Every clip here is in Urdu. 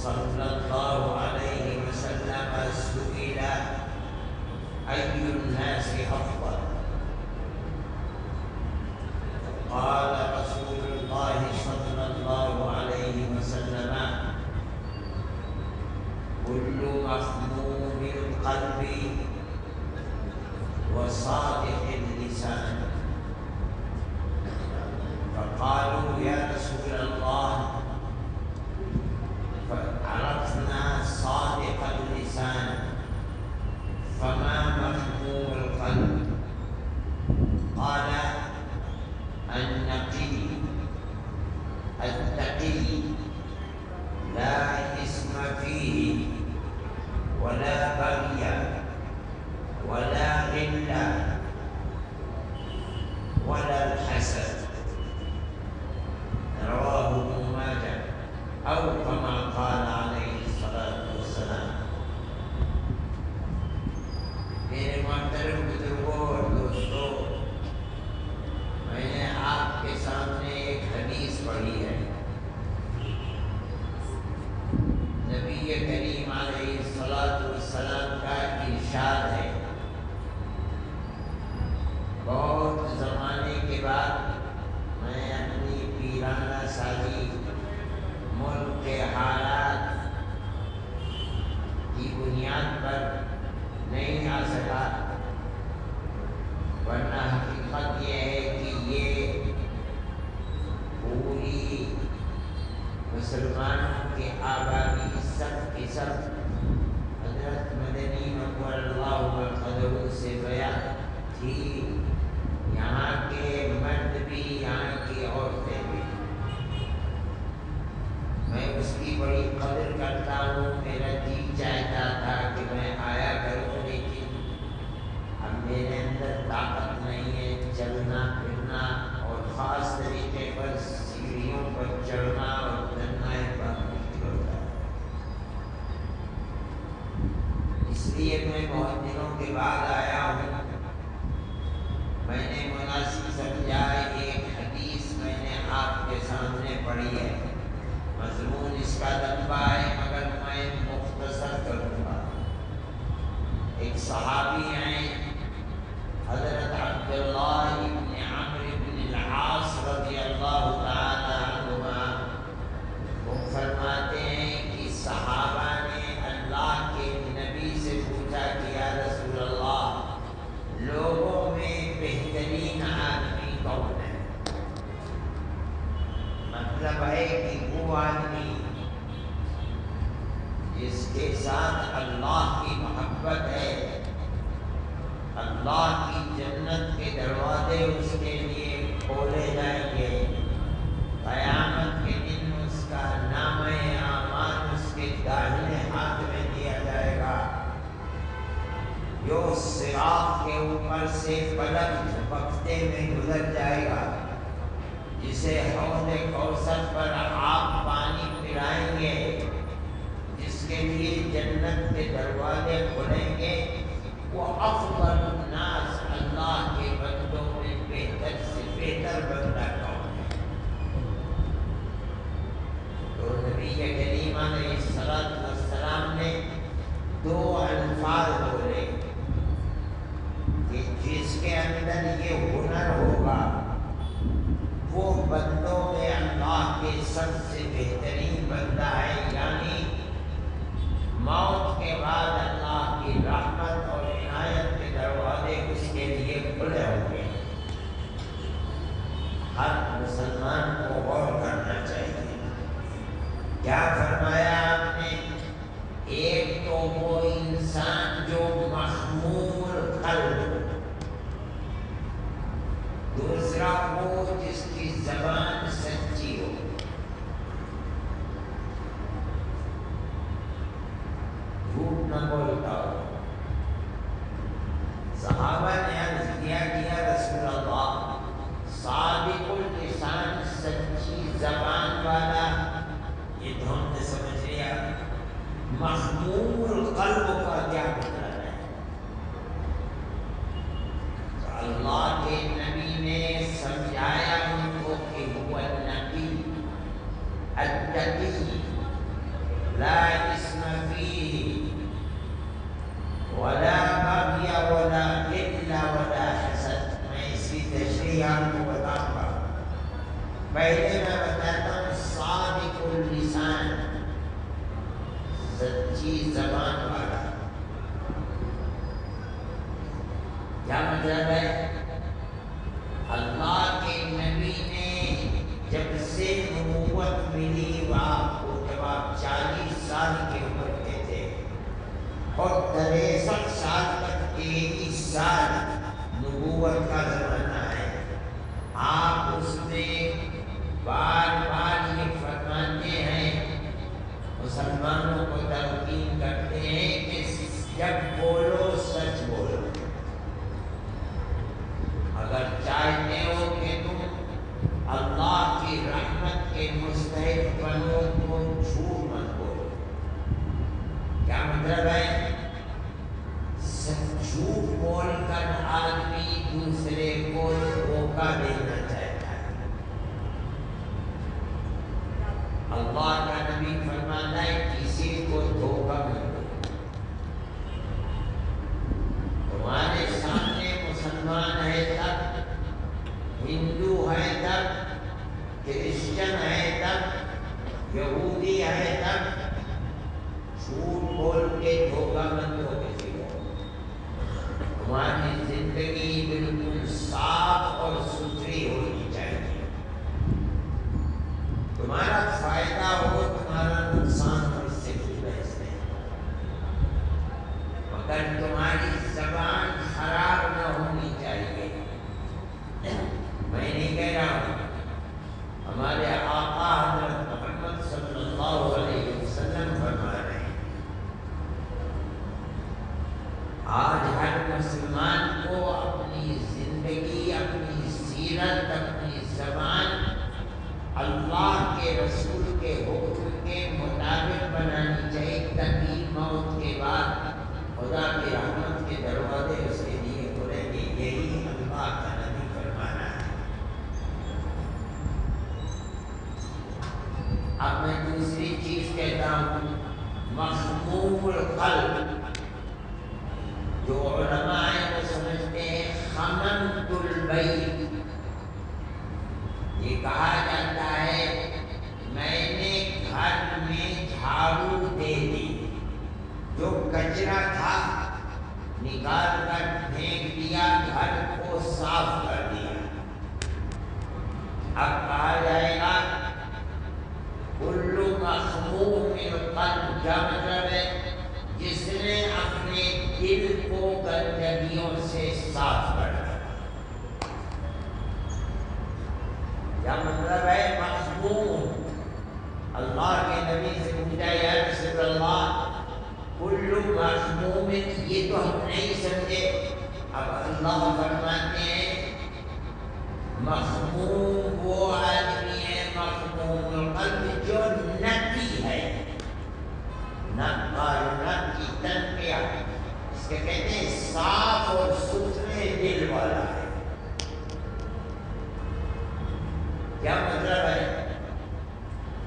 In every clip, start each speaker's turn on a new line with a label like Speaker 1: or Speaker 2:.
Speaker 1: صلى الله عليه وسلم سئل أي الناس أفضل؟ قال رسول الله صلى الله عليه وسلم كل مخموم القلب وصادق اللسان. فقالوا يا رسول الله فعرفنا صادق اللسان فما مخموم القلب؟ قال النقي التقي لا إثم فيه ولا بغي ولا غل ولا الحسد. رواه ابن ماجه أو كما قال عليه الصلاة والسلام. میرے محترم بزرگوں اور دوستوں، میں نے آپ کے سامنے ایک حدیث پڑھی ہے. نبی کریم علیہ الصلاۃ والسلام کا ارشاد ہے. بہت زمانے کے بعد میں اپنی پیرانہ سازی ملک کے حالات کی بنیاد پر نہیں آ سکا، ورنہ حقیقت یہ ہے کہ یہ پوری مسلمانوں کی آبادی سب کی سب حضرت مدنی نور اللہ قدرہ سے بیان تھی. یہاں کے مرد بھی، یہاں کی عورتیں بھی. میں اس کی بڑی قدر کرتا ہوں. میرا جی چاہتا تھا کہ میں آیا کروں، لیکن اب میرے اندر طاقت نہیں ہے. چلنا پھرنا اور خاص طریقے پر سیڑھیوں پر چڑھنا اور اترنا بہت مشکل ہوتا ہے. اس لیے میں بہت دنوں کے بعد آیا ہوں. میں نے مناسب سمجھا ایک حدیث میں نے آپ کے سامنے پڑھی ہے. مضمون اس کا لمبا ہے مگر میں مختصر کروں گا. ایک صحابی ہیں حضرت عبداللہ ابن عمرو بن العاص رضی اللہ تعالی عنہما. وہ فرماتے ہیں کہ صحابہ نے اللہ کے نبی سے پوچھا کہ یا رسول اللہ، لوگوں میں بہترین آدمی کون ہے؟ مطلب ہے کہ وہ آدمی جس کے ساتھ اللہ کی محبت ہے، اللہ کی جنت کے دروازے اس کے لیے کھولے جائیں گے. قیامت کے دن اس کا نامہ اعمال اس کے داہنے ہاتھ میں دیا جائے گا. جو صراط کے اوپر سے پلک جھپکتے میں گزر جائے گا، جسے حوض کوثر پر آپ پانی پلائیں گے، جس کے لیے جنت کے دروازے کھلیں گے. وہ افضل الناس، اللہ کے بندوں میں بہتر سے بہتر بندہ کون ہے؟ تو نبی کریم علیہ السلام نے دو الفاظ بولے کہ جس کے اندر یہ ہنر ہوگا وہ بندوں میں اللہ کے سب سے بہترین بندہ ہے. یعنی موت کے بعد اللہ کی رحمت اور عنایت کے دروازے اس کے لیے کھلے ہوں گے. ہر مسلمان کو غور کرنا چاہیے. کیا فرمایا آپ نے؟ ایک تو وہ انسان جو مخمور قلب، دوسرا وہ جس کی زبان سچی ہو. جھوٹ نہ بولتا ہو. صحابہ نے عرض کیا کہ یا رسول اللہ، صادق اللسان، سچی زبان والا، یہ تو ہم نے سمجھ لیا. مخمور قلب کا کیا مطلب ہے؟ تو اللہ کے نبی نے سمجھایا ان کو کہ هو النبی التقی لا اسم فيه ولا بغي ولا غل ولا حسد. میں اس کی تشریح آپ کو بتاؤں گا. پہلے میں بتاتا ہوں صادق اللسان، سچی زبان والا. کیا مطلب ہے؟ اللہ کے نبی نے جب سے نبوت ملی آپ کو، جب آپ 40 سال کے عمر کے تھے اور 63 سال تک 23 سال نبوت کا زمانہ ہے، آپ اس میں بار بار یہ فرماتے ہیں، مسلمانوں کو تلقین کرتے ہیں کہ جب بولو سچ بولو. اگر چاہتے ہو کہ تم اللہ کی رحمت کے مستحق بنو تو جھوٹ مت بولو. کیا مطلب ہے؟ جھوٹ بول کر آدمی دوسرے کو دھوکہ دینا چاہتا ہے. اللہ کا نبی فرماتا ہے کسی کو دھوکہ مت دو. تمہارے سامنے مسلمان ہے تب، ہندو ہے تب، کرسچن ہے تب، یہودی ہے تب، جھوٹ بول کے دھوکہ مت دو کسی کو. تمہاری زندگی بالکل صاف اور ستھری ہونی چاہیے. تمہارا فائدہ ہو، تمہارا نقصان ہو، اس سے کچھ بحث نہیں. مگر تمہاری زبان خراب نہ ہونی چاہیے. میں نہیں کہہ رہا ہوں، ہمارے آقا حضرت محمد صلی اللہ علیہ وسلم فرما رہے ہیں آج ہر مسلمان کو اپنی زندگی، اپنی سیرت، اپنی زبان اللہ کے رسول کے حکم کے مطابق بنانی چاہیے، تاکہ موت کے بعد خدا کی رحمت کے دروازے اس کے لیے کھلیں گے. یہی اللہ کا نبی فرمانا ہے. اب میں دوسری چیز کہتا ہوں، مخموم القلب. جو علماء ہیں وہ سمجھتے ہیں خمنت البیت. یہ کہا جاتا ہے میں نے گھر میں جھاڑو دے دی، جو کچرا تھا نکال کر پھینک دیا، گھر کو صاف کر دیا. اب کہا جائے گا کل مخموم القلب. کیا مطلب ہے؟ جس نے اپنے دل کو گندگیوں سے صاف کر دیا. کیا مطلب ہے مخموم؟ اللہ کے نبی سے پوچھا یا رسول اللہ کل مخموم، یہ تو ہم نہیں سمجھے. اب اللہ فرماتے ہیں مخموم وہ آدمی ہے، مخموم القلب جو نقی ہے. نق کی تنقیہ اس کے کہتے ہیں صاف اور ستھرے دل والا ہے. کیا مطلب ہے؟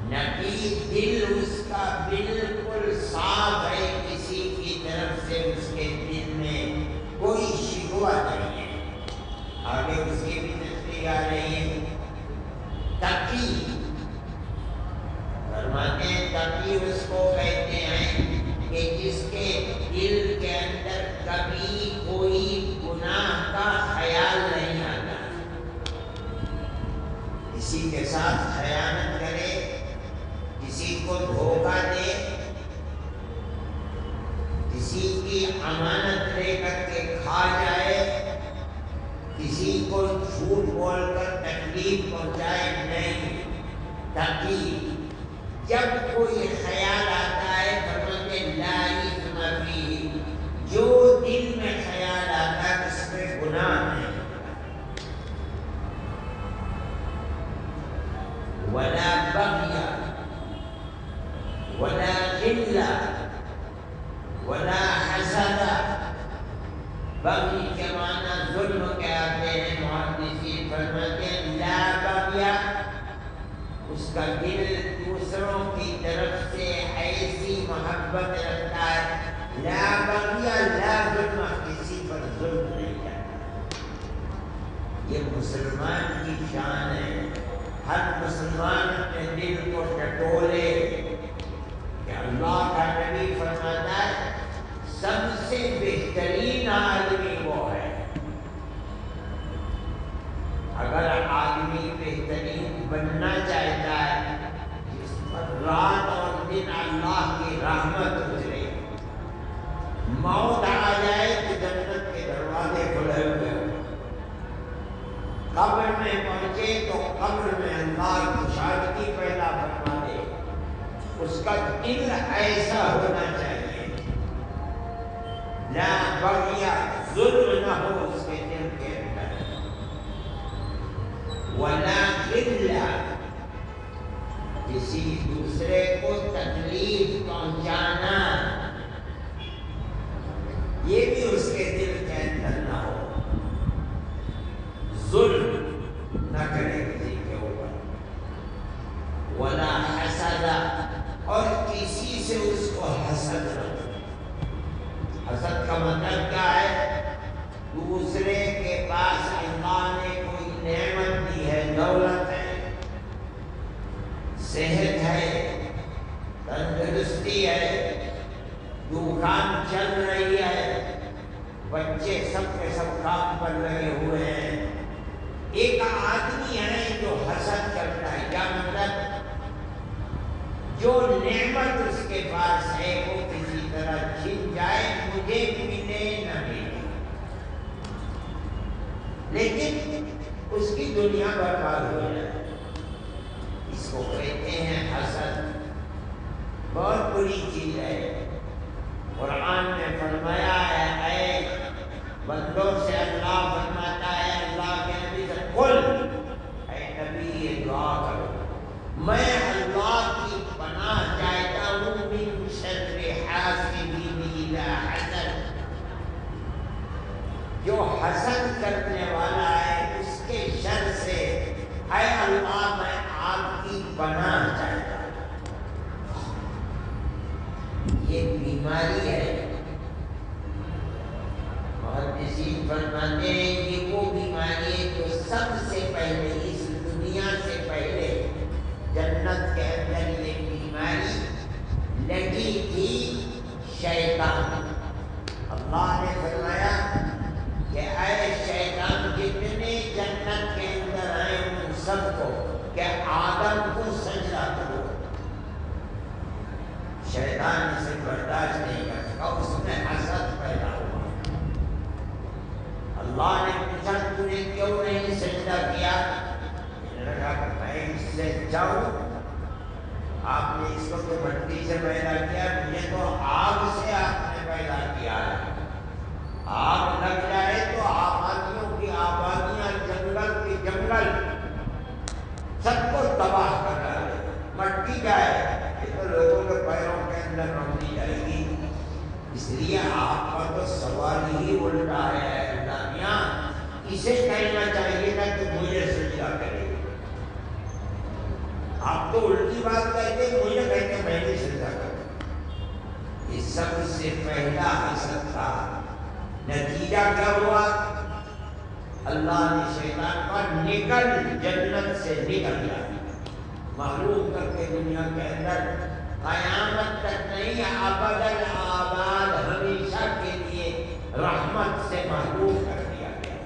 Speaker 1: نقی دل اس کا بالکل صاف ہے، کسی کی طرف سے اس کے دل میں کوئی شکوہ نہیں ہے. آگے اس کی بھی تشریح آ رہی ہے. تقی فرماتے ہیں تقی اس کو کہتے ہیں کہ جس کے دل کے اندر کبھی کوئی گناہ کا خیال نہیں آتا. کسی کے ساتھ خیانت کرے، کسی کو دھوکہ دے، کسی کی امانت لے کر کے کھا جائے، کسی کو جھوٹ بول کر تکلیف پہنچائے نہیں. تاکہ جب کوئی خیال آتا ہے فرماتے لا اثم فیہ، جو دل میں خیال آتا ہے اس میں گناہ نہیں. ولا بغی ولا غل ولا حسد. بغی کے معنی ظلم کے آتے ہیں. محدثین فرماتے ہیں لا بغی، اس کا دل دوسروں کی طرف سے ایسی محبت رکھتا ہے لا بغیہ لا ظلم، کسی پر ظلم نہیں کرتا۔ یہ مسلمان کی شان ہے۔ ہر مسلمان اپنے دل کو ٹٹولے کہ اللہ کا نبی فرماتا ہے سب سے بہترین آدمی وہ ہے۔ اگر آدمی بہترین بننا چاہتا ہے جس پر رات اور دن اللہ کی رحمت اترے، موت آ جائے تو جنت کے دروازے کھلے ہوئے ہوں، قبر میں پہنچے تو قبر میں اللہ خوشحالی پیدا فرما دے، اس کا دل ایسا ہونا چاہیے لا بغیہ، ظلم نہ ہو اس کے دل کے اندر، ولا غلہ، کسی دوسرے کو تکلیف پہنچانا یہ بھی اس کے دل کے اندر نہ ہو، ظلم نہ کرے کسی کے اوپر، ولا حسد، اور کسی سے اس کو حسد نہ ہو۔ حسد کا مطلب کیا ہے؟ دوسرے کے پاس اللہ نے کوئی نعمت دی ہے، دولت ہے، صحت ہے، تندرستی ہے، دکان چل رہی ہے، بچے سب کے سب کام پر لگے ہوئے ہیں، ایک آدمی ہے جو حسد کرتا ہے۔ کیا مطلب؟ جو نعمت اس کے پاس ہے وہ کسی طرح چھن جائے، مجھے ملے نہ ملے، لیکن اس کی دنیا برباد ہو جائے، اس کو کہتے ہیں حسد۔ بہت بری چیز ہے۔ قرآن میں فرمایا ہے اے بندوں سے اللہ فرماتا ہے، اللہ کے نبی سے قل، اے نبی یہ دعا کرو، میں اللہ کی پناہ چاہتا ہوں من شر حاسد اذا حسد، جو حسد کرنے والا ہے اس کے شر سے اے اللہ میں آپ کی پناہ چاہتا ہوں۔ یہ بیماری ہے۔ محدثین فرماتے ہیں کہ وہ بیماری ہے جو سب سے پہلے اس دنیا سے پہلے جنت کے اندر یہ بیماری لگی تھی، شیطان۔ اللہ نے فرمایا کہ اے شیطان جتنے جنت کے اندر آئے ان سب کو کہ آدم کو سجدہ کرو، شیطان اسے برداشت نہیں کر سکا، اس میں حسد پیدا ہوا۔ اللہ نے پوچھا تو نے کیوں نہیں سجدہ کیا؟ انہوں نے کہا کہ میں اس سے جاؤں، آپ نے اس کو تو مٹی سے پیدا کیا، مجھے تو آگ سے آپ نے پیدا کیا ہے، آگ لگ جائے تو آبادیوں کی آبادیاں، جنگل کی جنگل سب کو تباہ کر ڈالے، مٹی جائے، یہ تو لوگوں کے پیروں کے اندر رونی جائے گی۔ اس لیے آپ کا تو سوال ہی الٹا ہے، اللہ میاں اسے کہنا چاہیے نا کہ مجھے سجدہ کرے، آپ تو الٹی بات کہتے، مجھے کہتے میں نہیں سجدہ کروں۔ یہ سب سے پہلا حسد تھا۔ نتیجہ کیا ہوا؟ اللہ نے شیطان پر نکل، جنت سے نکل گیا، محروم کر کے دنیا کے اندر قیامت تک نہیں، ابد الآباد ہمیشہ کے لیے رحمت سے محروم کر دیا گیا۔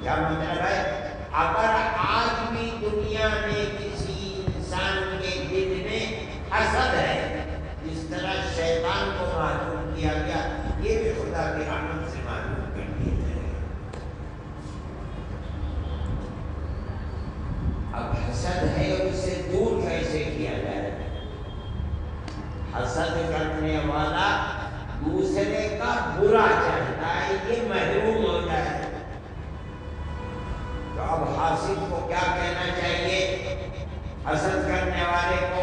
Speaker 1: کیا مطلب ہے؟ اگر آج بھی دنیا میں کسی انسان کے دل میں حسد ہے، جس طرح شیطان کو محروم کیا گیا، یہ بھی خدا کی رحمت سے محروم کر دیا جائے گا۔ اب حسد ہے اور اسے دور کیسے کیا جائے؟ حسد کرنے والا دوسرے کا برا چاہتا ہے، یہ محروم ہو جائے، تو اب حاسد کو کیا کہنا چاہیے؟ حسد کرنے والے کو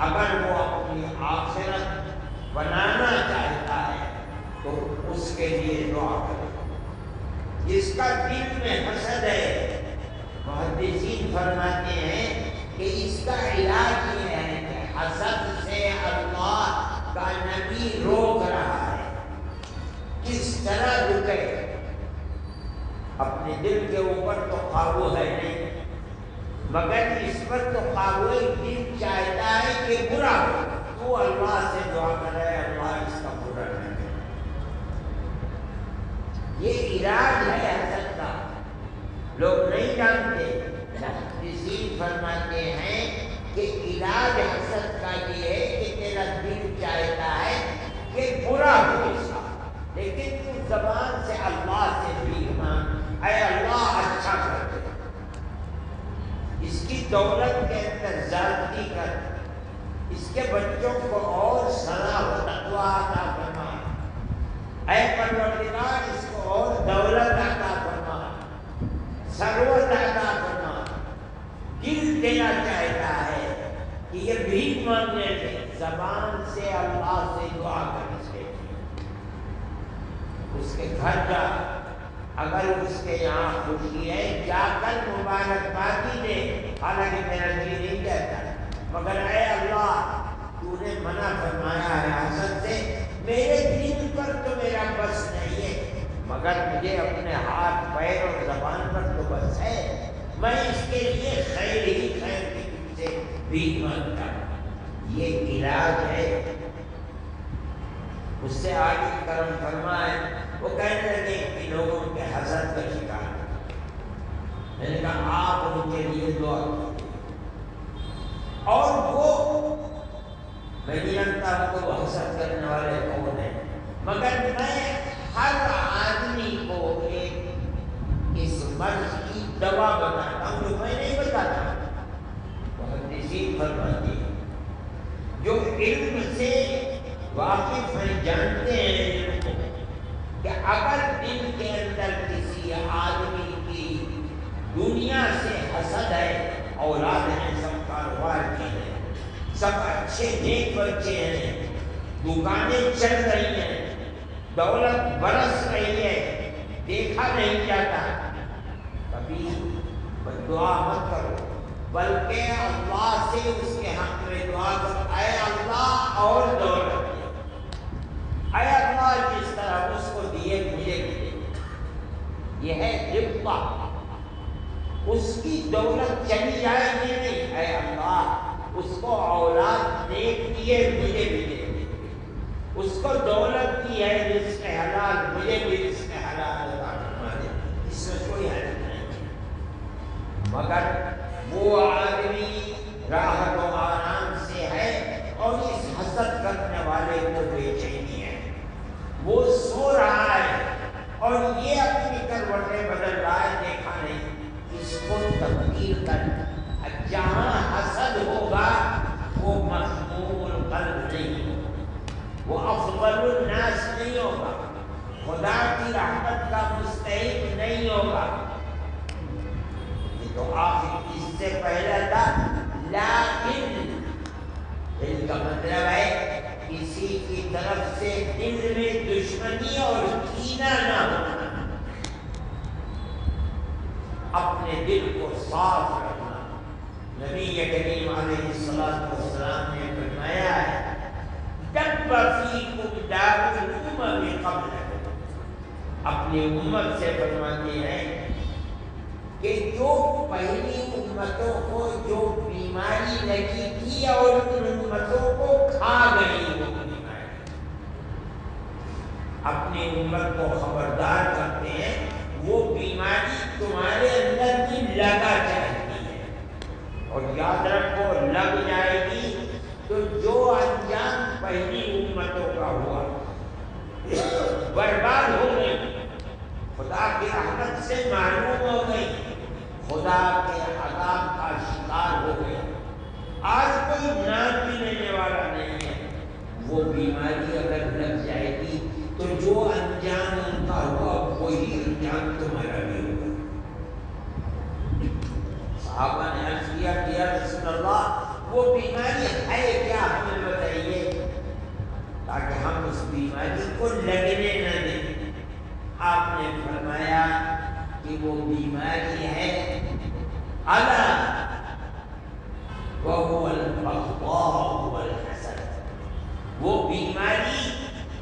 Speaker 1: اگر وہ اپنی آخرت بنانا چاہتا ہے تو اس کے لیے دعا کرے۔ جس کا دل میں حسد ہے، محدثین فرماتے ہیں کہ اس کا علاج یہ ہے کہ حسد سے اللہ کا نبی روک رہا ہے. کس طرح رکے؟ اپنے دل کے اوپر تو قابو ہے نہیں، مگر اس پر تو قابو دل چاہتا ہے کہ برا ہو، تو اللہ سے دعا کرے اللہ اس کا برا نہ کرے. یہ علاج ہے حسد کا. لوگ نہیں جانتے. محدثین فرماتے ہیں کہ علاج حسد کا یہ ہے کہ تیرا دل چاہتا ہے کہ برا ہو اس کا، لیکن تو زبان سے اللہ سے بھی مانگ، اے اللہ اچھا کر دے، اس کی دولت کے اندر زیادتی کر، اس کے بچوں کو اور صلاح و تقویٰ عطا فرما، اے پروردگار اس کو اور دولت عطا فرما، ثروت عطا فرما. دل دینا چاہتا ہے کہ یہ بھیک مانگنے سے زبان سے اللہ سے دعا کرنی چاہیے. اس کے گھر جا، اگر اس کے یہاں خوشی ہے جا کر مبارکبادی دے، حالانکہ میرا دل نہیں کہتا، مگر اے اللہ تو نے منع فرمایا ہے حسد سے، میرے دل پر تو میرا بس نہیں ہے، مگر مجھے اپنے ہاتھ پیر اور زبان پر تو بس ہے، میں اس کے لیے خیر ہی خیر کی تم سے بھیک مانگتا ہوں. یہ علاج ہے. اس سے آگے کرم فرمائے. وہ کہنے لگے کہ لوگوں کے حسد کا شکار. میں نے کہا آپ ان کے لیے دعا کیجیے، اور وہ میں نہیں جانتا ہوں وہ حسد کرنے والے کون ہیں، مگر میں ہر آدمی کو ایک اس مرض کی دوا بتاتا ہوں جو میں نہیں بتاتا. محدثین فرماتے ہیں جو علم سے واقف ہیں، جانتے ہیں کہ اگر دل کے اندر کسی آدمی کی دنیا سے حسد ہے، اولاد ہیں، سب کاروبار کی ہیں، سب اچھے نیک بچے ہیں، دکانیں چل رہی ہیں، دولت برس رہی ہے، دیکھا نہیں جاتا، کبھی دعا مت کرو، بلکہ اللہ سے اس کے حق میں دعا کرو، اے اللہ اور دولت دے، اے اللہ جس طرح اس کو دیے مجھے بھی دے. یہ ہے ربا. اس کی دولت چلی جائے گی نہیں، اے اللہ اس کو اولاد نیک دیے مجھے بھی دے، اس کو دولت دی ہے رزق حلال مجھے بھی رزق حلال عطا فرما دے. اس میں کوئی حرج نہیں. مگر وہ آدمی راحت و آرام سے ہے اور اس حسد کرنے والے کو بے چینی ہے، وہ سو رہا ہے اور یہ اپنی کروٹیں بدل رہا ہے، دیکھا نہیں. اس کو تبدیل کر. جہاں حسد ہوگا وہ مخمور القلب نہیں ہوگا، وہ افضل الناس نہیں ہوگا، خدا کی رحمت کا مستحق نہیں ہوگا. تو آخر اس سے پہلا تھا لیکن دل کا مطلب ہے کسی کی طرف سے دل میں دشمنی اور کینہ نہ ہونا، اپنے دل کو صاف رکھنا. نبی کریم علیہ السلام نے فرمایا ہے دب فیکم داء الامم قبلکم. اپنی امت سے فرماتے ہیں کہ جو پہلی امتوں کو جو بیماری لگی تھی اور ان امتوں کو کھا گئی وہ بیماری، اپنی امت کو خبردار کرتے ہیں وہ بیماری تمہارے اندر بھی لگا چاہتی ہے، اور یاد رکھو لگ جائے گی تو جو انجام پہلی امتوں کا ہوا برباد ہو گئی، خدا کی رحمت سے معلوم ہو گئی، خدا کے عذاب کا شکار ہو گیا. آج کوئی نام بھی لینے والا نہیں ہے. وہ بیماری اگر لگ جائے گی تو جو انجام ان کا ہوا وہی انجام تمہارا بھی ہوگا. صحابہ نے عرض کیا کہ یا رسول اللہ وہ بیماری ہے کیا، ہمیں بتائیے تاکہ ہم اس بیماری کو لگنے نہ دیں. آپ نے فرمایا کہ وہ بیماری ہے الا البغضاء والحسد، وہ بیماری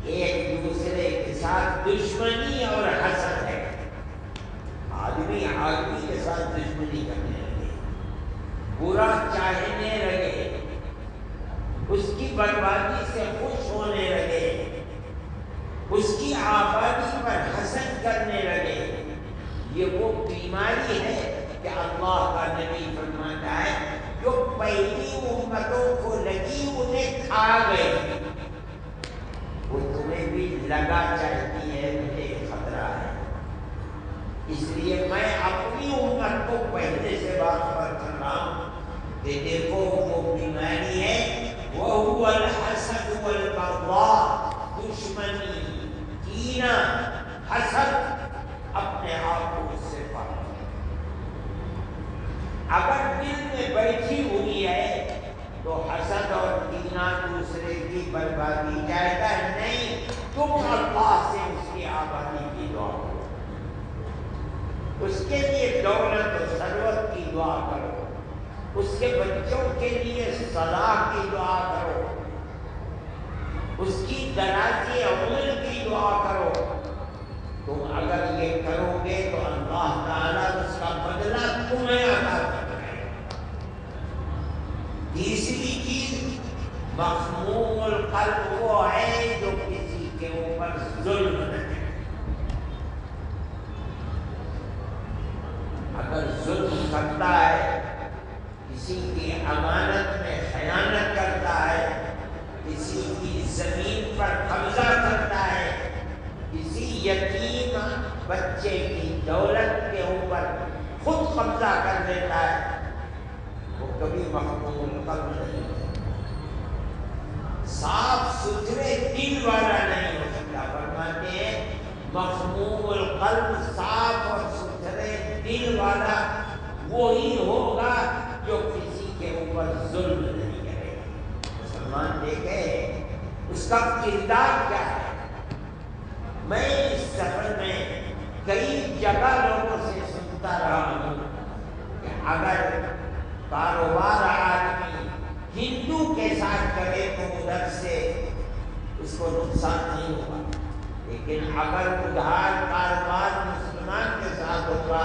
Speaker 1: ایک دوسرے کے ساتھ دشمنی اور حسد ہے۔ آدمی کے ساتھ دشمنی کرنے لگے، برا چاہنے لگے، اس کی بربادی سے خوش ہونے لگے، اس کی آبادی پر حسد کرنے لگے۔ یہ وہ بیماری ہے کہ اللہ کا نبی فرماتا ہے جو پہلی امتوں کو لگی انہیں کھا گئے، وہ تمہیں بھی لگا چاہتی ہے، مجھے خطرہ ہے۔ اس لیے میں اپنی امت کو پہلے سے باخبر کر رہا ہوں کہ دیکھو وہ بیماری ہے، وَهُوَ الْحَسَدُ وَالْبَغْضَاء، دشمنی، کینہ، حسد، اپنے آپ کو اس سے پاک۔ اگر دل میں بیٹھی ہوئی ہے تو حسد اور کینہ دوسرے کی بربادی چاہتا ہے، نہیں، تم اللہ سے اس کی آبادی کی دعا کرو، اس کے لیے دولت و ثروت کی دعا کرو، اس کے بچوں کے لیے صلاح کی دعا کرو، اس کی درازی عمر کی دعا کرو۔ تم اگر یہ کرو گے تو اللہ تعالیٰ اس کا بدلہ تمہیں عطا کرے گا۔ تیسری چیز مخموم القلب وہ ہے جو کسی کے اوپر ظلم نہ کرے۔ اگر ظلم کرتا ہے، کسی کی امانت میں خیانت کرتا ہے، کسی کی زمین پر قبضہ کرتا ہے، کسی یتیم بچے کی دولت کے اوپر خود قبضہ کر لیتا ہے، وہ کبھی مخموم القلب نہیں ہو سکتا، صاف ستھرے دل والا نہیں ہو سکتا۔ فرماتے ہیں مخموم القلب، صاف اور ستھرے دل والا وہی ہوگا جو کسی کے اوپر ظلم نہیں کرے گا۔ مسلمان دیکھے اس کا کردار کیا ہے۔ میں اس سفر میں کئی جگہ لوگوں سے سنتا رہا ہوں کہ اگر کاروبار آدمی ہندو کے ساتھ کرے تو ادھر سے اس کو نقصان نہیں ہوگا، لیکن اگر ادھار کاروبار مسلمان کے ساتھ ہوگا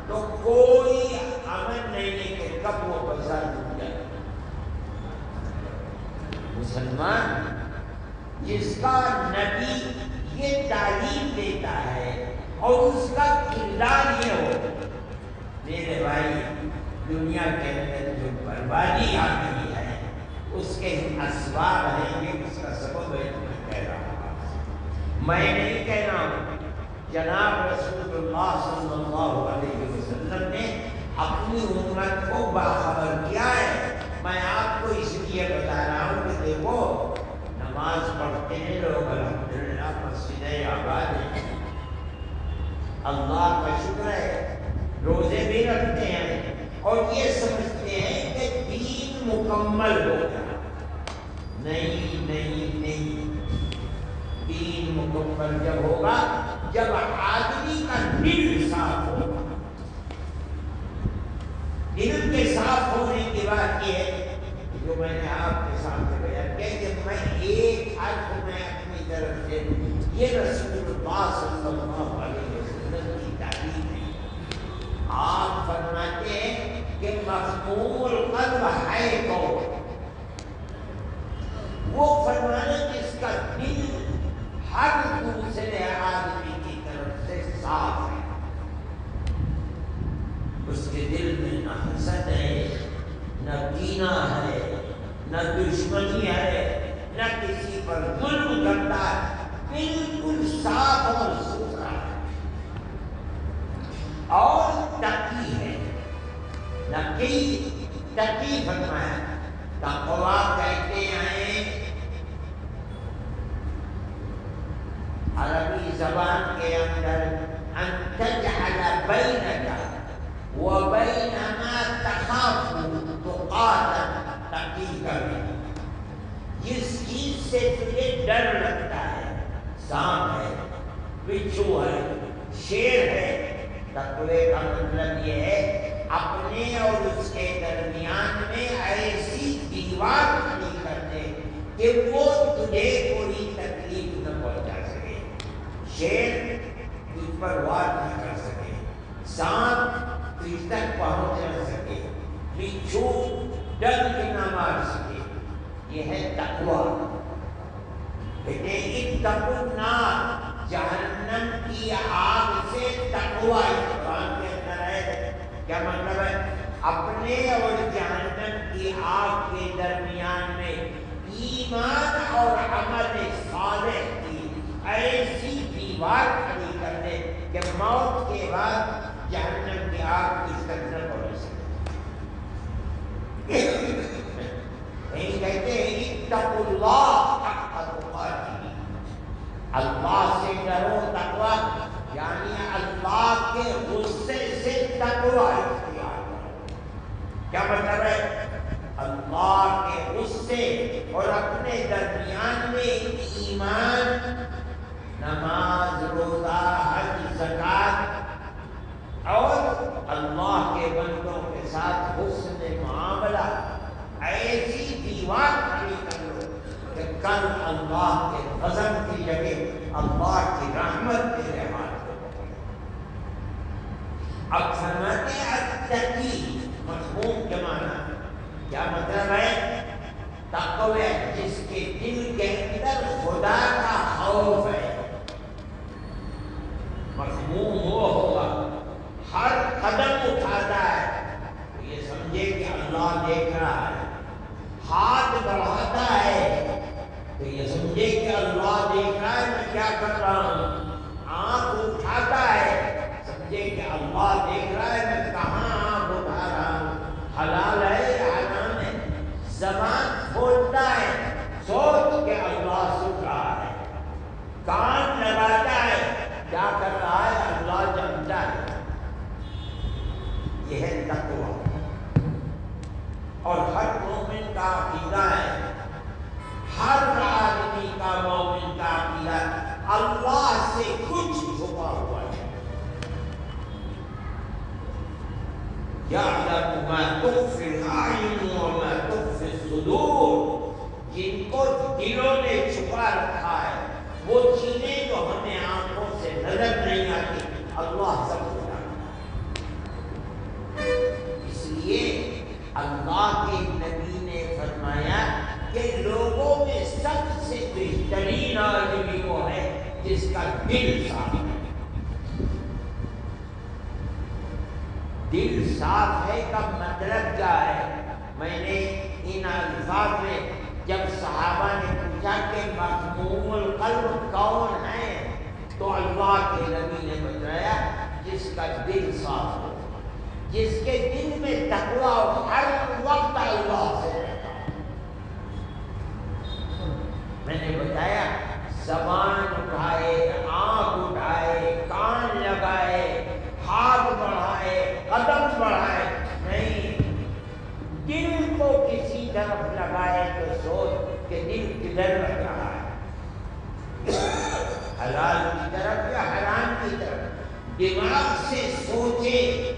Speaker 1: تو کوئی امن نہیں ہے کہ کب وہ پیسہ ڈوب جائے۔ مسلمان جس کا نبی یہ تعلیم دیتا ہے اور اس کا کردار یہ ہو، میرے بھائی دنیا کے اندر جو بربادی آتی ہے اس کے اسباب ہیں، یہ اس کا سبب ہے۔ میں کہہ رہا ہوں، میں نہیں کہہ رہا ہوں، جناب رسول اللہ صلی اللہ علیہ وسلم نے اپنی امت کو باخبر کیا ہے۔ میں آپ کو اس لیے بتا رہا ہوں کہ دیکھو نماز پڑھتے ہیں لوگ، الحمدللہ مسجدیں آباد ہیں، اللہ کا شکر ہے، روزے بھی رکھتے ہیں اور یہ سمجھتے ہیں کہ دین مکمل ہو گیا۔ نہیں نہیں نہیں، دین مکمل جب ہوگا جب آدمی کا دل صاف ہوگا۔ دل کے صاف ہونے کی بات یہ ہے جو میں نے آپ کے سامنے بیان کیا کہ میں ایک حرف میں اپنی طرف سے، یہ رسول اللہ صلی اللہ علیہ وسلم کی تعلیم ہے۔ آپ فرماتے ہیں کہ مخموم القلب ہے کون؟ وہ فرمانے جس کا دل ہر دوسرے آدمی کی طرف سے صاف ہے، اس کے دل میں نہ حسد ہے، نہ کینہ ہے، نہ دشمنی ہے، نہ کسی پر ظلم کرتا ہے، بالکل صاف اور ستھرا ہے اور تقی ہے۔ تقی فرمایا، تقویٰ کہتے ہیں عربی زبان کے اندر ان تجعل بینک وبین ما تخاف تقاتا، تقی کرنا، جس چیز سے تجھے ڈر لگتا ہے، سانپ ہے، بچھو ہے، شیر ہے۔ تقوی کا مطلب یہ ہے اپنے اور اس کے درمیان میں ایسی دیوار کھڑی کر دے کہ وہ تجھے کوئی تکلیف نہ پہنچا سکے، شیر تجھ پر وار نہ کر سکے، سانپ تجھ تک پہنچ نہ سکے، بچھو ڈنک نہ مار سکے۔ یہ ہے تقویٰ۔ کہتے ہیں اتقوا النار، جہنم کی آگ سے تقویٰ قرآن کے اندر ہے۔ کیا مطلب ہے؟ اپنے اور جہنم کی آگ کے درمیان میں ایمان اور عمل صالح کی ایسی دیوار کھڑی کر دے کہ موت کے بعد جہنم کی آگ کس تک نہ پہنچ سکے۔ کہتے ہیں اتقوا اللہ حق تقاته، اللہ سے ڈرو، تقویٰ یعنی اللہ کے غصے سے تقویٰ اختیار کرو۔ کیا مطلب ہے؟ اللہ کے غصے اور اپنے درمیان میں ایمان، نماز، روزہ، حج، زکوٰۃ اور اللہ کے بندوں کے ساتھ حسن معاملہ، ایسی دیوار کھڑی کر لو کہ کل اللہ کے غضب کی جگہ اللہ کی رحمت تیرے ہاتھ کو پکڑے۔ اب فرماتے ہیں التقی، مفہوم کے معنی کیا مطلب ہے؟ تقوی جس کے دل کے اندر خدا کا خوف ہے۔ مفہوم وہ ہوگا ہر قدم اٹھاتا ہے تو یہ سمجھے کہ اللہ دیکھ رہا ہے، ہاتھ بڑھاتا ہے تو یہ سمجھے کہ اللہ دیکھ رہا ہے میں کیا کر رہا ہوں، آنکھ اٹھاتا ہے سمجھے کہ اللہ دیکھ رہا ہے میں کہاں آنکھ اٹھا رہا ہوں، حلال ہے یا حرام ہے۔ زبان کھولتا ہے سوچ کے اللہ سن رہا ہے، کان لگاتا ہے کیا کر رہا ہے اللہ جانتا ہے۔ یہ ہے تقویٰ۔ اور ہر مومن کا عقیدہ ہے، ہر آدمی کا مومن کا عقیدہ اللہ سے کچھ چھپا ہوا ہے۔ یعلم ما تخفی الاعین وما تخفی الصدور، جن کو دلوں نے چھپا رکھا ہے وہ چیزیں جو ہمیں آنکھوں سے نظر نہیں آتی اللہ سب کو جانتا ہے۔ اس لیے اللہ کے نبی نے فرمایا کہ لوگوں میں سب سے بہترین آدمی وہ ہے جس کا دل صاف ہے۔ دل صاف ہے کا مطلب کیا ہے؟ میں نے ان الفاظ میں جب صحابہ نے پوچھا کہ مخموم القلب کون ہے تو اللہ کے نبی نے بتایا جس کا دل صاف ہو، جس کے دل میں تقویٰ ہر وقت اللہ سے رہتا۔ میں نے بتایا زبان اٹھائے، آنکھ اٹھائے، کان لگائے، ہاتھ بڑھائے، قدم بڑھائے، نہیں، دل کو کسی طرف لگائے تو سوچ کہ دل کدھر لگ رہا ہے، حلال کی طرف یا حرام کی طرف۔ دماغ سے سوچے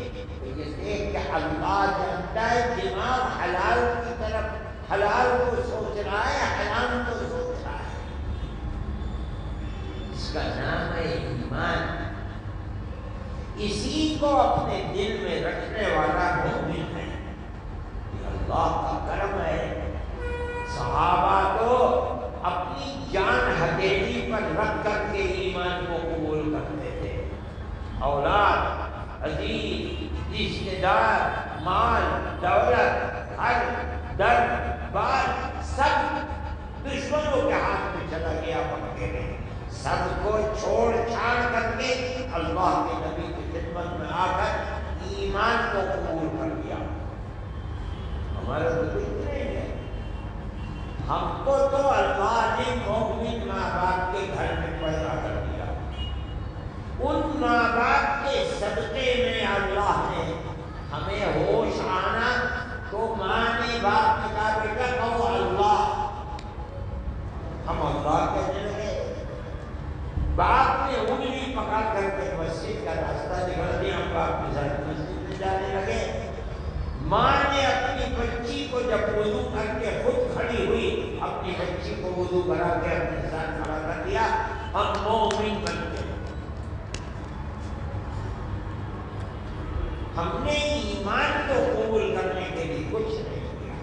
Speaker 1: جیسے کہ اللہ جانتا ہے دماغ حلال کی طرف، حلال کو سوچ رہا ہے، حرام کو سوچ رہا ہے۔ اس کا نام ہے ایمان۔ اسی کو اپنے دل میں رکھنے والا مومن ہے۔ یہ اللہ کا کرم ہے۔ صحابہ تو اپنی جان ہتھیلی پر رکھ کر کے ایمان کو قبول کرتے تھے۔ اولاد، عزیز، رشتے دار، مال، دولت، ہر در بار سب دشمنوں کے ہاتھ میں چلا گیا پکے رہے، سب کو چھوڑ چھاڑ کر کے اللہ کے نبی کی خدمت میں آ کر ایمان کو قبول کر لیا۔ ہمارا تو کچھ نہیں ہے، ہم کو تو اللہ نے مومن ماں باپ کے گھر میں پیدا کر دیا، ان ماں باپ کے صدقے میں اللہ نے ہمیں ہوش آنا تو ماں نے باپ نے کہا بیٹا کہو اللہ، ہم اللہ کہنے لگے، باپ نے انگلی پکڑ کر کے مسجد کا راستہ دکھا دیا، ہم باپ کے ساتھ مسجد میں جانے لگے۔ ماں نے اپنی بچی کو جب وضو کر کے اپنی بچی کو وضو کرا کے اپنے ساتھ کھڑا کر دیا، ہم مومن بن گئے۔ ہم نے ایمان کو قبول کرنے کے لیے کچھ نہیں کیا،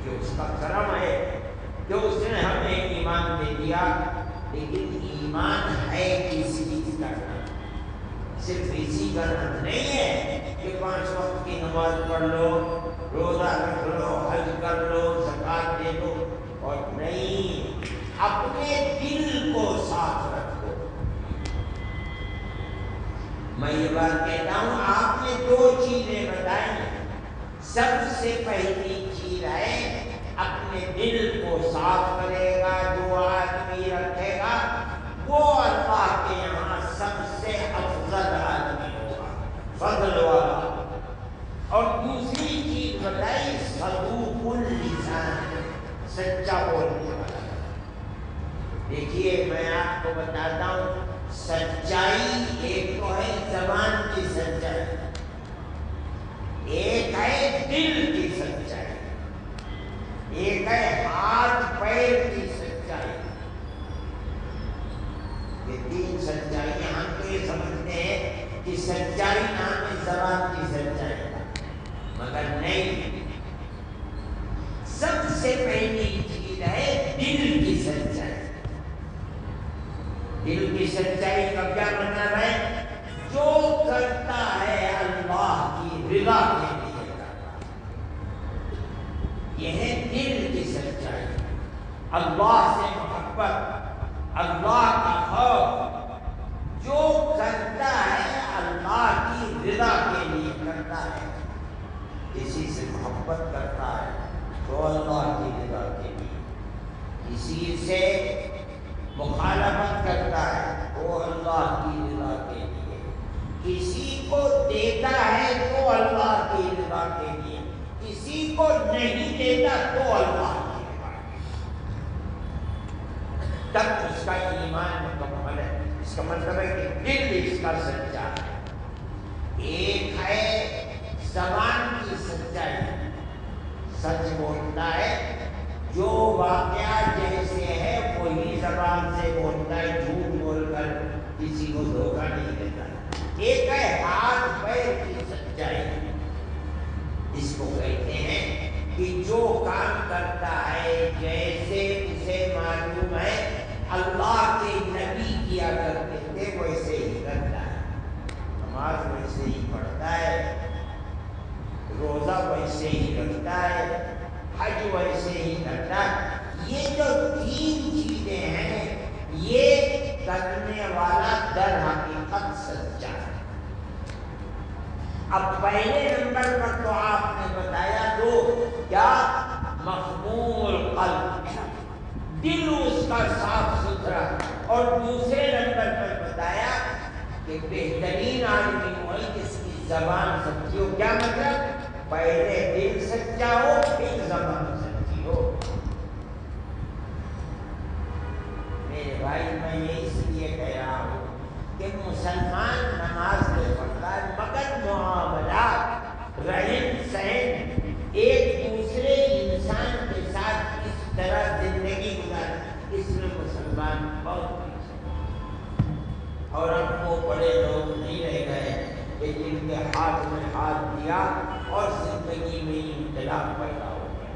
Speaker 1: کہ اس کا کرم ہے کہ اس نے ہمیں ایمان دے دیا، لیکن ایمان ہے کس چیز کا نام؟ صرف اسی کا نام نہیں ہے کہ 5 وقت کی نماز پڑھ لو، روزہ رکھ لو، حج کر لو، زکات دے دو، اور نہیں، اپنے دل کو صاف رکھو۔ میں یہ بات کہتا ہوں، آپ نے 2 چیزیں بتائی، سب سے پہلی چیز ہے اپنے دل کو صاف کرے گا جو آدمی رکھے گا وہ اللہ کے یہاں سب سے افضل آدمی ہوگا، فضل والا۔ اور دوسری چیز بتائی صدوق اللسان، سچا بولنے والا۔ دیکھیے میں آپ کو بتاتا ہوں، سچائی ایک تو ہے زبان کی سچائی، ایک ہے دل کی سچائی، ایک ہے ہاتھ پیر کی سچائی۔ یہ 3 سچائیاں ہم تو یہ سمجھتے ہیں کہ سچائی نام ہے زبان کی سچائی، مگر نہیں، سب سے پہلی چیز ہے دل کی سچائی۔ دل کی سچائی کا کیا مطلب ہے؟ جو کرتا ہے اللہ کی رضا کے لیے کرتا ہے، یہ ہے دل کی سچائی۔ اللہ سے محبت، اللہ کا خوف، جو کرتا ہے اللہ کی رضا کے لیے کرتا ہے، کسی سے محبت کرتا ہے تو اللہ کی رضا کے لیے، کسی سے مخالفت کرتا ہے تو اللہ کی رضا کے لیے، کسی کو دیتا ہے تو اللہ کی رضا کے لیے، کسی کو نہیں دیتا تو اللہ کی رضا کے لیے، تب اس کا ایمان مکمل ہے۔ اس کا مطلب ہے کہ دل اس کا سچا ہے۔ ایک ہے زبان کی سچائی، سچ بولتا ہے، جو واقعہ جیسے ہے وہی زبان سے بولتا ہے، جھوٹ بول کر کسی کو دھوکہ نہیں دیتا۔ ایک ہے ہاتھ پیر کی سچائی، اس کو کہتے ہیں کہ جو کام کرتا ہے جیسے اسے معلوم ہے اللہ کے نبی کیا کرتے تھے ویسے ہی کرتا ہے، نماز ویسے ہی پڑھتا ہے، روزہ ویسے ہی رکھتا ہے، حج ویسے ہی کرتا ہے۔ یہ جو 3 چیزیں ہیں یہ کرنے والا در حقیقت سچا ہے۔ اب پہلے نمبر پر تو آپ نے بتایا 2، کیا؟ مخمول قلب، دل اس کا صاف ستھرا، اور دوسرے نمبر پر بتایا کہ بہترین آدمی وہی جس کی زبان سچی ہو۔ کیا مطلب؟ پہلے دل سچا ہو پھر زبان سچی ہو۔ میرے بھائی میں یہ اس لیے کہہ رہا ہوں کہ مسلمان نماز میں پڑھتا ہے مگر معاملات، رہن سہن، ایک دوسرے انسان کے ساتھ اس طرح زندگی گزارے، اس میں مسلمان بہت پیچھے۔ اور اب وہ بڑے لوگ نہیں رہ گئے کہ جن کے ہاتھ میں ہاتھ دیا اور زندگی میں انقلاب پیدا ہو گیا۔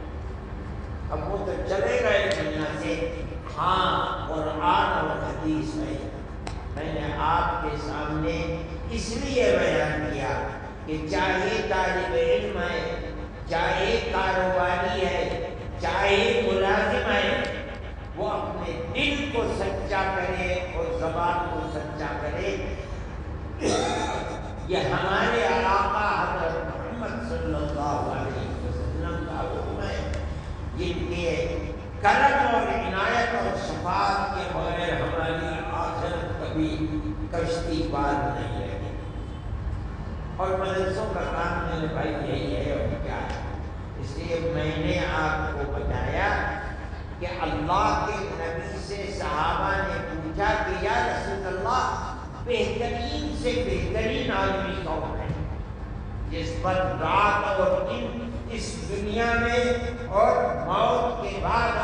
Speaker 1: اب وہ تو چلے گئے دنیا سے۔ ہاں، قرآن اور حدیث میں نے آپ کے سامنے اس لیے بیان کیا کہ چاہے طالب علم ہے، چاہے کاروباری ہے، چاہے ملازم ہے، وہ اپنے دل کو سچا کرے اور زبان کو سچا کرے۔ یہ ہمارے آقا حضرت محمد صلی اللہ علیہ وسلم کا حکم ہے، جن کے کرم اور عنایت اور شفاعت کے بغیر ہماری آخرت کبھی کشتی پار نہیں رہی۔ اور مدرسوں کا کام میرے بھائی یہی ہے اور کیا ہے۔ اس لیے میں نے آپ کو بتایا کہ اللہ کے نبی سے صحابہ نے پوچھا کہ یا رسول اللہ بہترین سے بہترین آدمی کون ہے جس پر رات اور دن اس دنیا میں اور موت کے بعد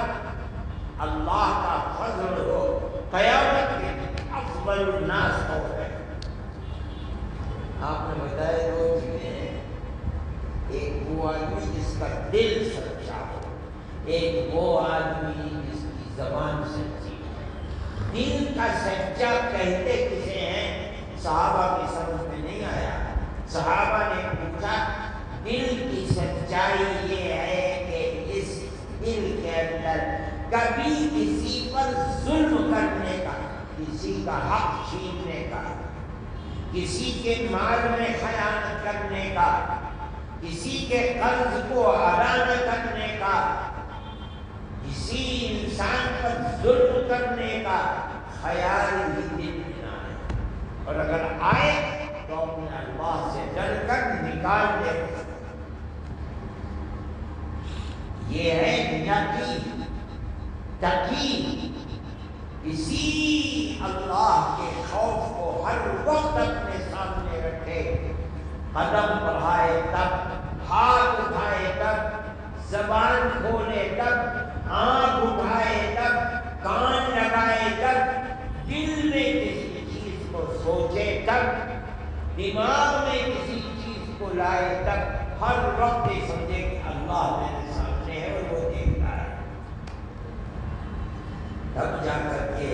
Speaker 1: آدمی جس کی زبان سچی ہے۔ دل کا سچا کہتے کسے ہیں؟ صحابہ کی سمجھ میں نہیں آیا۔ صحابہ نے پوچھا دل کی سچائی یہ ہے کہ اس دل کے اندر کبھی کسی پر ظلم کرنے کا، کسی کا حق چھیننے کا، کسی کے مال میں خیانت کرنے کا، کسی کے قرض کو ادا نہ کرنے کا، کسی انسان پر ظلم کرنے کا خیال ہی دل میں نہ آئے، اور اگر آئے تو اپنے اللہ سے ڈر کر نکال دے۔ یہ ہے نقی تقی، اسی اللہ کے خوف کو ہر وقت اپنے سامنے رکھے، قدم بڑھائے تب، ہاتھ اٹھائے تب، زبان کھولے تب، آنکھ اٹھائے تب، کان لگائے تب، دل میں کسی چیز کو سوچے تب، دماغ میں کسی چیز کو لائے تب، ہر وقت یہ سمجھے کہ اللہ میرے سامنے ہے اور وہ دیکھ رہا ہے۔ تب جا کر کے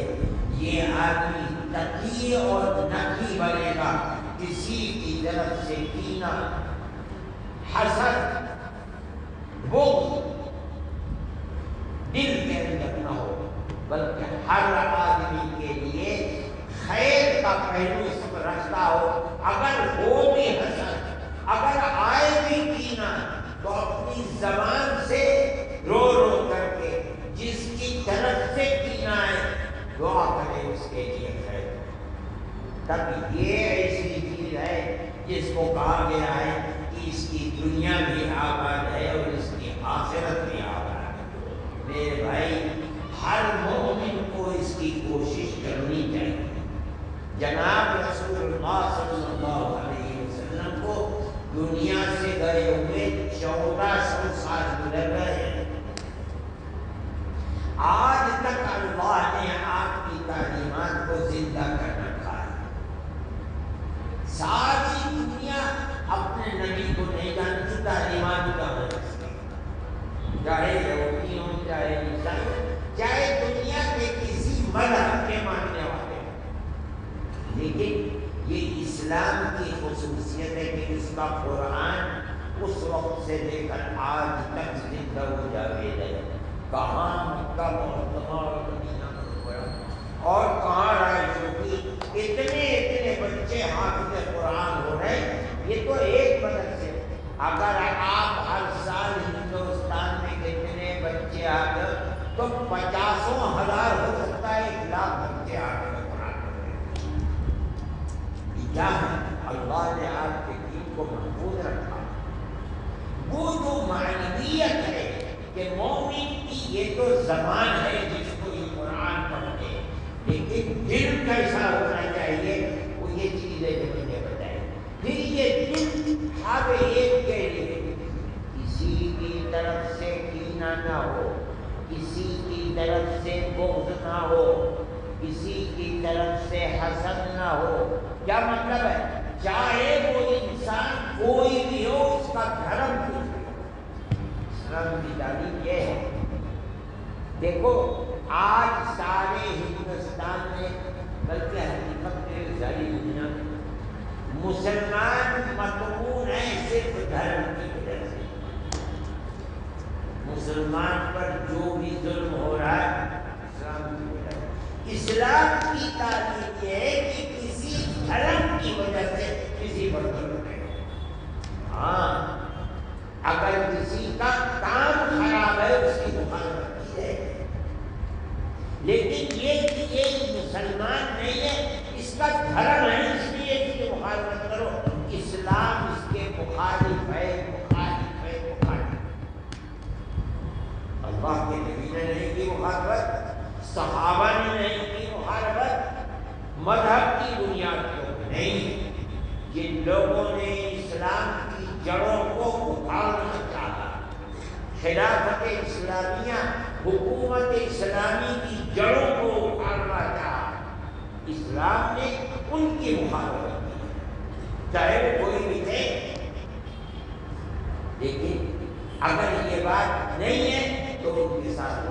Speaker 1: یہ آدمی تقی اور نقی بنے گا۔ کسی کی طرف سے کینہ، حسد، بغض دل کے اندر نہ ہو، بلکہ ہر آدمی کے لیے خیر کا پہلو سب رکھتا ہو۔ اگر ہو بھی حسد، اگر آئے بھی کینہ، تو اپنی زبان سے رو رو کر کے جس کی طرف سے کینہ ہے دعا کرے اس کے لیے خیر۔ تب یہ ایسی چیز ہے جس کو کہا گیا ہے کہ اس کی دنیا بھی آباد ہے اور اس کی آخرت بھی آباد ہے۔ میرے بھائی، ہر مومن کو اس کی کوشش کرنی چاہیے۔ جناب رسول اللہ صلی اللہ علیہ وسلم کو دنیا سے گئے ہوئے 1400 سال گزر گئے ہیں۔ آج تک اللہ نے آپ کی تعلیمات کو زندہ کر رکھا ہے۔ ساری دنیا اپنے نبی کو نہیں جانتی، تعلیمات کا مطلب، چاہے یہودی ہوں، چاہے عیسائی ہوں، چاہے دنیا کے کسی مذہب کے ماننے والے ہوں، لیکن یہ اسلام کی خصوصیت ہے کہ اس کا قرآن اس وقت سے لے کر آج تک زندہ و جاوید ہے۔ کہاں مکہ معظمہ اور مدینہ منورہ اور کہاں رائے ہوگی، اتنے بچے حافظ قرآن ہو رہے ہیں۔ یہ تو ایک مدرسے، اگر آپ ہر سال ہندوستان میں کتنے بچے آ گئے تو 50,000 ہو سکتا ہے، 1,00,000 بچے آ گئے قرآن پڑھنے۔ کیا ہے؟ اللہ نے آپ کے دین کو محفوظ رکھا۔ وہ جو معنویت ہے کہ مومن کی یہ تو زبان ہے جس کو یہ قرآن پڑھتے ہیں، لیکن دل کیسا ہونا چاہیے، وہ یہ چیزیں جو میں نے بتائی۔ پھر یہ دل ہر ایک کے لیے کسی کی طرف سے کینہ نہ ہو، کسی کی طرف سے بغض نہ ہو، کسی کی طرف سے حسد نہ ہو۔ کیا مطلب ہے؟ چاہے وہ انسان کوئی بھی ہو، اس کا دھرم کچھ بھی ہو، اسلام کی تعلیم یہ ہے۔ دیکھو آج سارے ہندوستان میں، بلکہ حقیقت میں ساری دنیا میں مسلمان مطمون ہیں صرف دھرم کی وجہ سے۔ مسلمان پر جو بھی ظلم ہو رہا ہے اسلام کی وجہ سے۔ اسلام کی تعلیم یہ ہے کہ کسی دھرم کی وجہ سے کسی پر ظلم نہیں۔ ہاں، اگر کسی کا کام خراب ہے اس کی مخالفت کی ہے، لیکن یہ کہ یہ مسلمان نہیں ہے، اس کا دھرم ہے اس لیے اس کی مخالفت کرو۔ اسلام اس کے مخالف ہے، مخالف ہے، مخالف۔ اللہ کے نبی نے نہیں کی مخالفت، صحابہ نے نہیں کی مخالفت، مذہب کی بنیاد پر نہیں۔ جن لوگوں نے اسلام کی جڑوں کو اکھاڑنا چاہا، خلافت اسلامیہ، حکومت اسلامی کی جڑوں کو اکھاڑنا چاہا، اسلام نے ان کی مخالفت کی، چاہے وہ کوئی بھی تھے۔ لیکن اگر یہ بات نہیں ہے تو ان کے ساتھ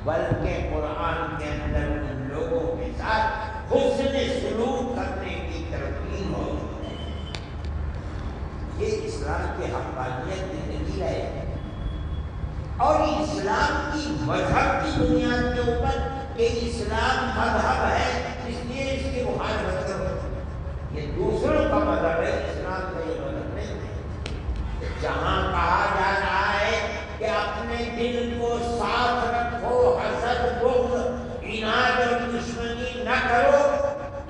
Speaker 1: بلکہ قرآن کے اندر ان لوگوں کے ساتھ حسن سلوک کرنے کی ترغیب موجود ہے۔ یہ اسلام کی حقانیت زندگی ہے، اور اسلام کی مذہب کی بنیاد کے اوپر کہ اسلام مذہب ہے اس لیے اس کی مخالفت کرو، یہ دوسروں کا مذہب ہے، اسلام کا یہ مذہب نہیں ہے۔ جہاں کہا جا رہا ہے کہ اپنے دل کو صاف رکھو، حسد بغض عناد اور دشمنی نہ کرو،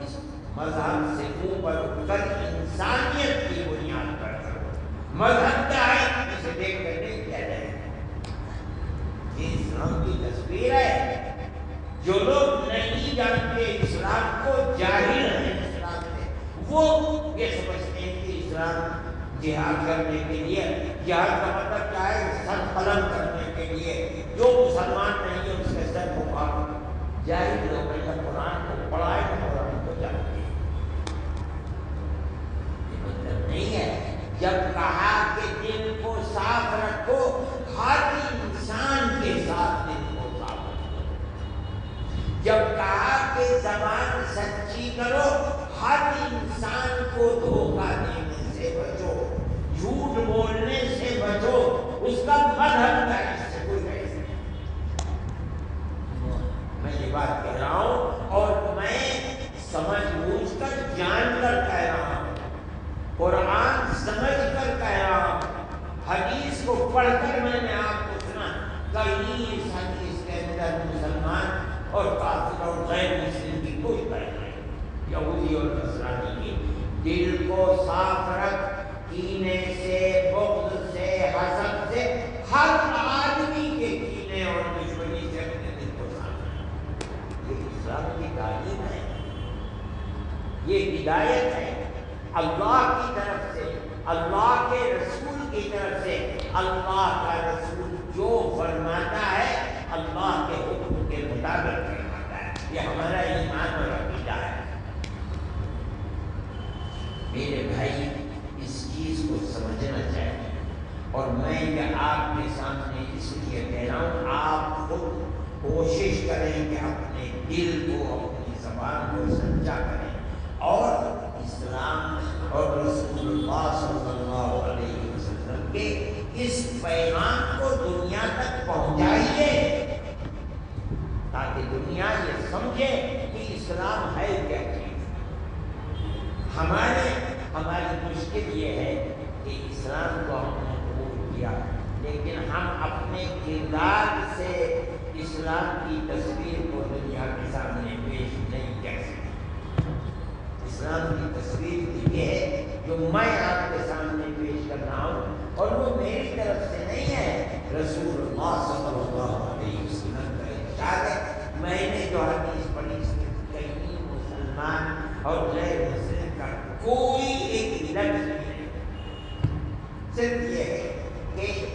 Speaker 1: اس مذہب سے اوپر اٹھ کر انسانیت کی بنیاد پر کرو۔ مذہب کیا ہے اسے دیکھ کر نہیں کیا جائے، یہ اسلام کی تصویر ہے۔ جو لوگ نہیں جانتے اسلام کو، جاہل ہیں اسلام سے، وہ یہ سمجھتے ہیں کہ اسلام جہاد کرنے کے لیے، جہاد کا مطلب کیا ہے؟ سر قلم کرنے کے لیے، جو مسلمان نہیں ہے اس کے سر کو کاٹو۔ جاہل لوگ قرآن کو پڑھا ہے، قرآن کو جانتے ہیں، یہ مطلب نہیں ہے۔ جب کہا کہ دل کو صاف رکھو، ہر انسان کے ساتھ دل کو صاف رکھو۔ جب کہا کہ زبان سچی کرو، ہر انسان کو دھوکہ دینے سے بچو، جھوٹ بولنے سے بچو، اس کا مذہب کا اس سے کوئی بحث نہیں۔ میں یہ بات کہہ رہا ہوں اور میں سمجھ بوجھ کر جان کر کہہ رہا ہوں، قرآن سمجھ کر کہہ رہا ہوں، حدیث کو پڑھ کر میں نے آپ کو سنا۔ کہیں اس حدیث کے اندر مسلمان اور کافر اور غیر مسلم کی کوئی فرق نہیں، یہودی اور نصرانی کی۔ دل کو صاف رکھ، کینے سے، بغض سے، حسد سے، ہر آدمی کے کینے اور دشمنی سے اپنے دل کو صاف رکھ۔ یہ اسلام کی تعلیم ہے، یہ ہدایت ہے اللہ کی طرف سے، اللہ کے رسول کی طرف سے۔ اللہ کا رسول جو فرماتا ہے اللہ کے حکم کے مطابق فرماتا ہے، یہ ہمارا ایمان اور عقیدہ ہے۔ میرے بھائی اس چیز کو سمجھنا چاہیے، اور میں یہ آپ کے سامنے اس لیے کہہ رہا ہوں، آپ خود کوشش کریں کہ اپنے دل کو، اپنی زبان کو سچا کریں، اور اسلام اور رسول اللہ صلی اللہ علیہ وسلم کے اس پیغام کو دنیا تک پہنچائیے، تاکہ دنیا یہ سمجھے کہ اسلام ہے کیا چیز۔ ہماری مشکل یہ ہے کہ اسلام کو ہم نے قبول کیا، لیکن ہم اپنے کردار سے اسلام کی تصویر کو دنیا کے سامنے پیش نہیں کر سکتے۔ اسلام کی تصویر یہ ہے جو میں آپ کے سامنے پیش کر رہا ہوں، اور وہ میری طرف سے نہیں ہے، رسول اللہ صلی اللہ علیہ وسلم کا ارشاد ہے۔ میں نے جو حدیث پڑھی اس میں کہیں مسلمان اور غیر مسلم کا کوئی ایک لفظ نہیں، صرف یہ ہے کہ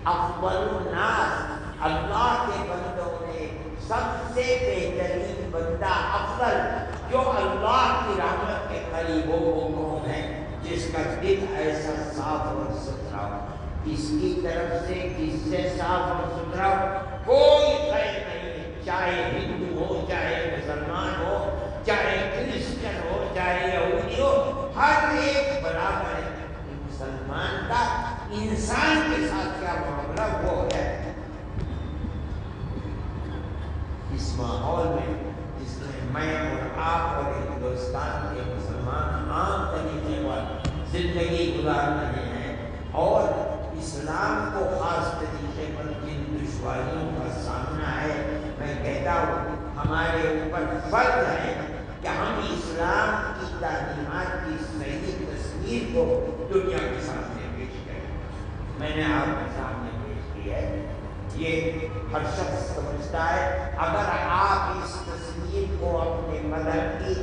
Speaker 1: افضل الناس، اللہ کے بندوں میں سب سے بہترین بندہ، افضل جو اللہ کی رحمت کے قریب ہو، وہ کون ہے؟ جس کا دل ایسا صاف اور ستھرا ہو، اس کی طرف سے کس سے صاف اور ستھرا ہو، کوئی خیر نہیں ہے، چاہے ہندو ہو، چاہے مسلمان ہو، چاہے کرسچن ہو، چاہے یہودی ہو، ہر ایک برابر ہے۔ مسلمان کا انسان کے ساتھ کیا معاملہ وہ ہے۔ اس ماحول میں جس میں اور آپ اور ہندوستان کے مسلمان عام طریقے پر زندگی گزار رہے ہیں، اور اسلام کو خاص طریقے پر جن دشواریوں کا سامنا ہے، میں کہتا ہوں ہمارے اوپر فرض ہے کہ ہم اسلام کی تعلیمات کی صحیح تصویر کو دنیا کے سامنے پیش کریں۔ میں نے آپ کے سامنے پیش کی ہے، یہ ہر شخص سمجھتا ہے اگر آپ اس تصویر کو اپنے مذہب کی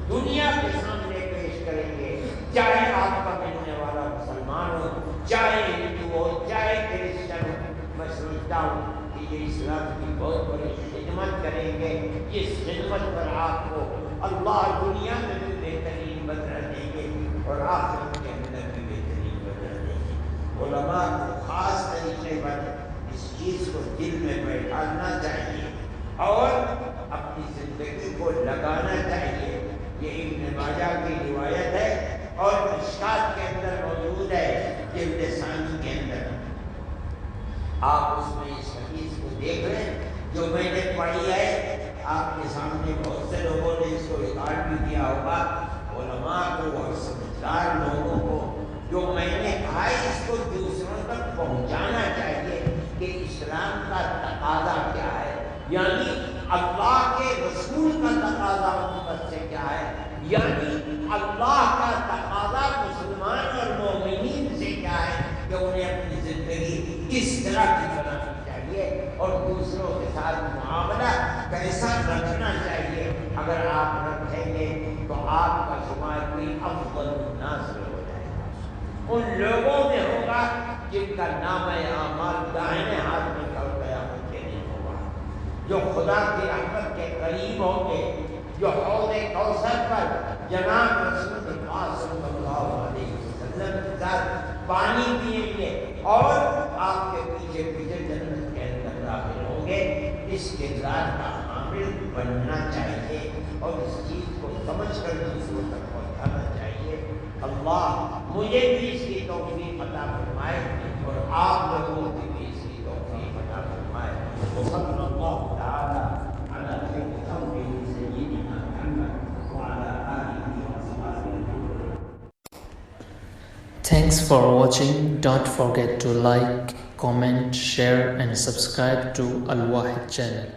Speaker 1: دنیا کے سامنے پیش کریں گے، چاہے آپ کا ملنے والا مسلمان ہو، چاہے ہندو ہو، چاہے کرسچن ہو، میں سمجھتا ہوں کہ یہ اسلام کی بہت بڑی خدمت کریں گے۔ اس خدمت پر آپ کو اللہ دنیا میں بھی بہترین بدلہ دیں گے اور آخرت کے اندر بھی بہترین بدلہ دیں گے۔ علماء کو خاص طریقے پر اس چیز کو دل میں بیٹھانا چاہیے اور اپنی زندگی کو لگانا چاہیے. یہ ابن ماجہ کی روایت ہے اور مشکات کے اندر موجود ہے جلد ثانی کے اندر. آپ اس میں اس حدیث کو دیکھ لیں جو میں نے پڑھی ہے. آپ کے سامنے بہت سے لوگوں نے اس کو ریکارڈ بھی کیا ہوگا, علماء کو اور سمجھدار لوگوں کو. جو میں نے کہا ہے اس کو دوسروں تک پہنچانا چاہیے کہ اسلام کا تقاضا کیا ہے, یعنی اللہ کے رسول کا تقاضا امت سے کیا ہے, یعنی اللہ کا تقاضا مسلمان اور مومنین سے کیا ہے کہ انہیں اپنی زندگی کس طرح کی بنانی چاہیے اور دوسروں کے ساتھ معاملہ کیسا رکھنا چاہیے. اگر آپ رکھیں گے تو آپ کا شمار کوئی افضل الناس میں ہو جائے گا, ان لوگوں میں ہوگا جن کا نام اعمال دائیں ہاتھ میں کل قیامت کے دن ہوگا, جو خدا کی رحمت کے قریب ہوں گے, جو حوض کوثر پر جناب رسول اللہ صلی اللہ علیہ وسلم کے ساتھ پانی پیئیں گے اور آپ کے پیچھے پیچھے جنت کے اندر داخل ہوں گے. اس کردار کا حامل بننا چاہیے اور اس چیز کو سمجھ کر دوسروں تک پہنچانا چاہیے. اللہ مجھے بھی اس کی توفیق عطا فرمائے اور آپ لوگوں کی بھی اس کی توفیق عطا فرمائے. وصلی اللہ تعالی علی خیر خلقہ سیدنا محمد وعلی آلہ وصحبہ.
Speaker 2: Thanks for watching. Don't forget to like, comment, share and subscribe to Al Wahid channel.